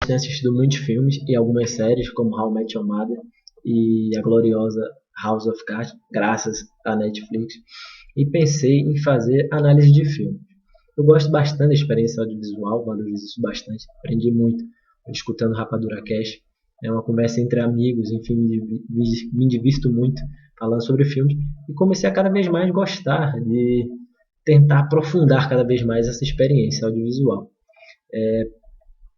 tenho assistido muitos filmes e algumas séries, como How I Met Your Mother e a gloriosa House of Cards, graças à Netflix, e pensei em fazer análise de filme. Eu gosto bastante da experiência audiovisual, valorizo isso bastante, aprendi muito escutando Rapadura Cash. É uma conversa entre amigos, enfim, me divirto muito falando sobre filmes e comecei a cada vez mais gostar de tentar aprofundar cada vez mais essa experiência audiovisual.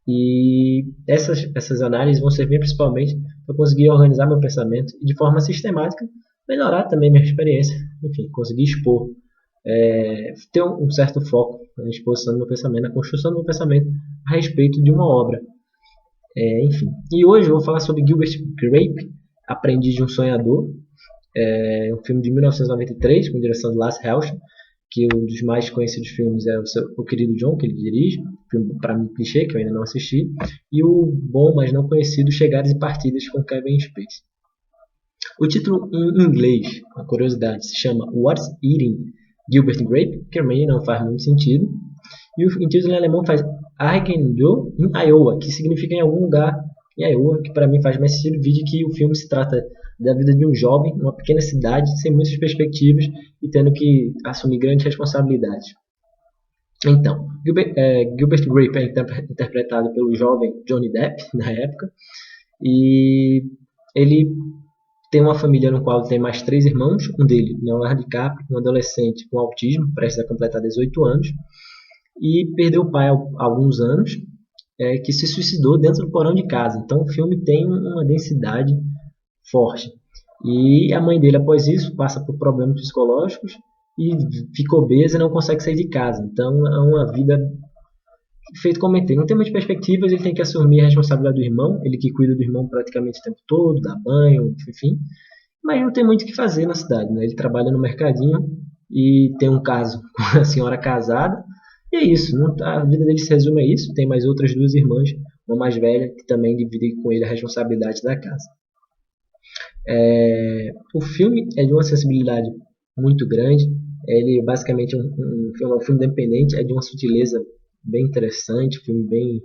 E essas análises vão servir principalmente para conseguir organizar meu pensamento e de forma sistemática melhorar também minha experiência, enfim, conseguir expor, ter um certo foco na exposição do meu pensamento, na construção do meu pensamento a respeito de uma obra. Enfim. E hoje eu vou falar sobre Gilbert Grape, Aprendiz de um Sonhador, um filme de 1993 com direção de Lasse Hallström, que um dos mais conhecidos filmes é o Querido John, que ele dirige, filme para mim clichê, que eu ainda não assisti, e o bom, mas não conhecido Chegadas e Partidas com Kevin Spacey. O título em inglês, uma curiosidade, se chama What's Eating Gilbert Grape, que também não faz muito sentido, e o título em alemão faz Irgendwo in Iowa, que significa em algum lugar em Iowa, que para mim faz mais sentido, vídeo que o filme se trata da vida de um jovem numa pequena cidade, sem muitas perspectivas e tendo que assumir grandes responsabilidades. Então, Gilbert Grape é interpretado pelo jovem Johnny Depp, na época, e ele tem uma família no qual tem mais 3 irmãos, um deles, Leonardo DiCaprio, um adolescente com autismo, prestes a completar 18 anos, e perdeu o pai há alguns anos, que se suicidou dentro do porão de casa. Então o filme tem uma densidade forte. E a mãe dele, após isso, passa por problemas psicológicos e fica obesa e não consegue sair de casa. Então é uma vida feito como ele não tem muitas perspectivas, ele tem que assumir a responsabilidade do irmão, ele que cuida do irmão praticamente o tempo todo, dá banho, enfim. Mas não tem muito o que fazer na cidade, né? Ele trabalha no mercadinho e tem um caso com a senhora casada. E é isso, a vida dele se resume a isso. Tem mais outras 2 irmãs, uma mais velha, que também divide com ele a responsabilidade da casa. O filme é de uma sensibilidade muito grande. Ele basicamente é um filme independente, é de uma sutileza bem interessante, um filme bem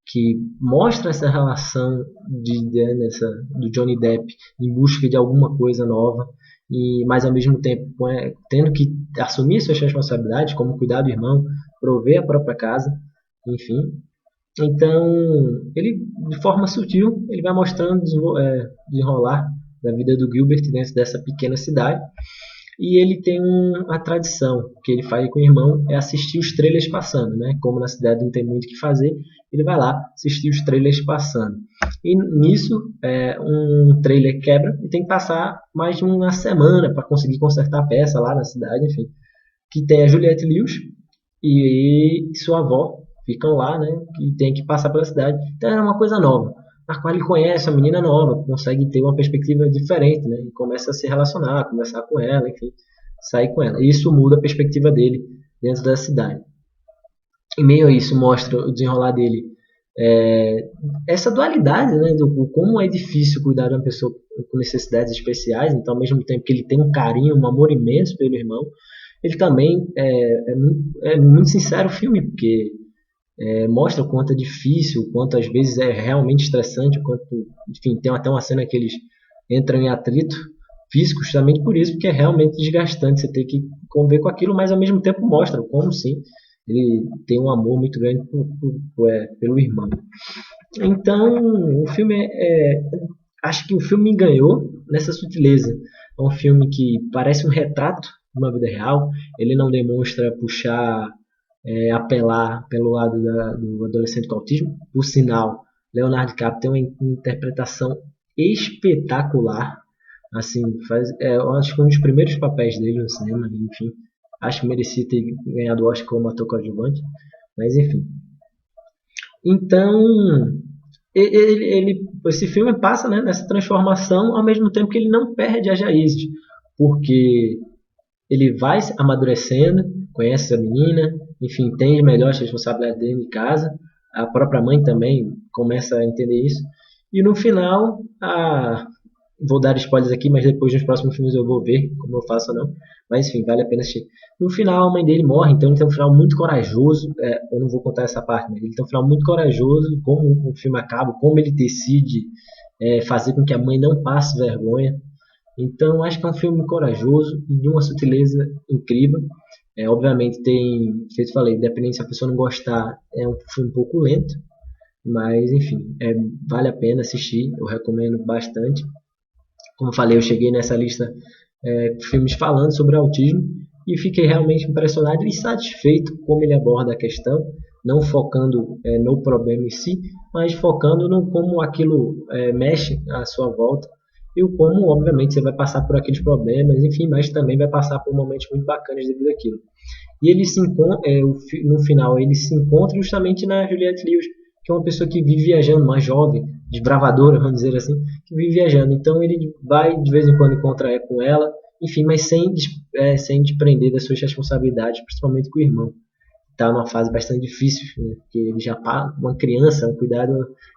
que mostra essa relação do Johnny Depp em busca de alguma coisa nova, mas ao mesmo tempo tendo que assumir suas responsabilidades, como cuidar do irmão, prover a própria casa, enfim. Então, ele, de forma sutil, ele vai mostrando desenrolar da vida do Gilbert dentro dessa pequena cidade. E ele tem uma tradição que ele faz com o irmão, é assistir os trailers passando, né? Como na cidade não tem muito o que fazer, ele vai lá assistir os trailers passando. E nisso, um trailer quebra e tem que passar mais de uma semana para conseguir consertar a peça lá na cidade, enfim. Que tem a Juliette Lewis e sua avó ficam lá, né? E tem que passar pela cidade. Então é uma coisa nova, na qual ele conhece uma menina nova, consegue ter uma perspectiva diferente, né? E começa a se relacionar, conversar com ela, enfim, sair com ela. E isso muda a perspectiva dele dentro da cidade. Em meio a isso, mostra o desenrolar dele, essa dualidade, né? Do como é difícil cuidar de uma pessoa com necessidades especiais. Então, ao mesmo tempo que ele tem um carinho, um amor imenso pelo irmão, ele também é muito sincero o filme, porque mostra o quanto é difícil, o quanto às vezes é realmente estressante, o quanto, enfim, tem até uma cena que eles entram em atrito físico justamente por isso, porque é realmente desgastante você ter que conviver com aquilo, mas ao mesmo tempo mostra como sim, ele tem um amor muito grande pelo irmão. Então, o filme acho que o filme me ganhou nessa sutileza. É um filme que parece um retrato de uma vida real, ele não demonstra puxar apelar pelo lado do adolescente com autismo. Por sinal, Leonardo DiCaprio tem uma interpretação espetacular. Assim, eu acho que um dos primeiros papéis dele no cinema, enfim, acho que merecia ter ganhado o Oscar como ator coadjuvante, mas enfim. Então, esse filme passa, né, nessa transformação, ao mesmo tempo que ele não perde as raízes, porque ele vai amadurecendo, conhece a menina, enfim, entende melhor as responsabilidades dele de casa, a própria mãe também começa a entender isso, e no final Vou dar spoilers aqui, mas depois nos próximos filmes eu vou ver como eu faço ou não. Mas enfim, vale a pena assistir. No final, a mãe dele morre, então ele tem um final muito corajoso. Eu não vou contar essa parte, mas ele tem um final muito corajoso. Como o filme acaba, como ele decide fazer com que a mãe não passe vergonha. Então, acho que é um filme corajoso e de uma sutileza incrível. Obviamente, tem, como eu falei, dependendo se a pessoa não gostar, é um filme um pouco lento. Mas, enfim, vale a pena assistir. Eu recomendo bastante. Como eu falei, eu cheguei nessa lista filmes falando sobre autismo e fiquei realmente impressionado e satisfeito como ele aborda a questão, não focando no problema em si, mas focando no como aquilo mexe à sua volta e o como, obviamente, você vai passar por aqueles problemas, enfim, mas também vai passar por momentos muito bacanas devido àquilo. E ele se encontra, no final, ele se encontra justamente na Juliette Lewis, que é uma pessoa que vive viajando, uma jovem, desbravadora, vamos dizer assim, que vive viajando. Então ele vai de vez em quando encontrar com ela, enfim, mas sem desprender das suas responsabilidades, principalmente com o irmão. Está numa fase bastante difícil, né? Porque ele já uma criança, um cuidado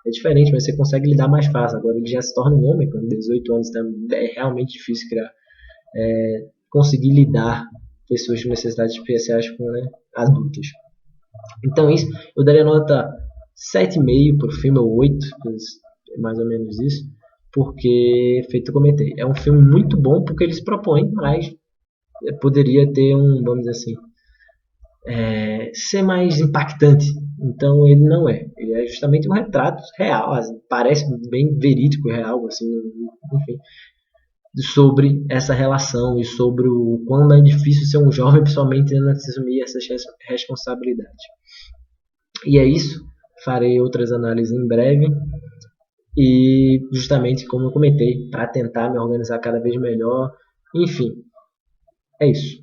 é diferente, mas você consegue lidar mais fácil. Agora ele já se torna um homem com 18 anos, então é realmente difícil conseguir lidar com pessoas com necessidades especiais com, né, adultas. Então isso, eu daria nota 7,5 para o filme, ou 8, é mais ou menos isso, porque, feito eu comentei, é um filme muito bom porque ele se propõe, mas poderia ter vamos dizer assim, ser mais impactante. Então ele não é. Ele é justamente um retrato real, parece bem verídico e real, assim, enfim, sobre essa relação e sobre o quão é difícil ser um jovem, principalmente tendo que assumir essas responsabilidades. E é isso. Farei outras análises em breve. E justamente como eu comentei, para tentar me organizar cada vez melhor. Enfim, é isso.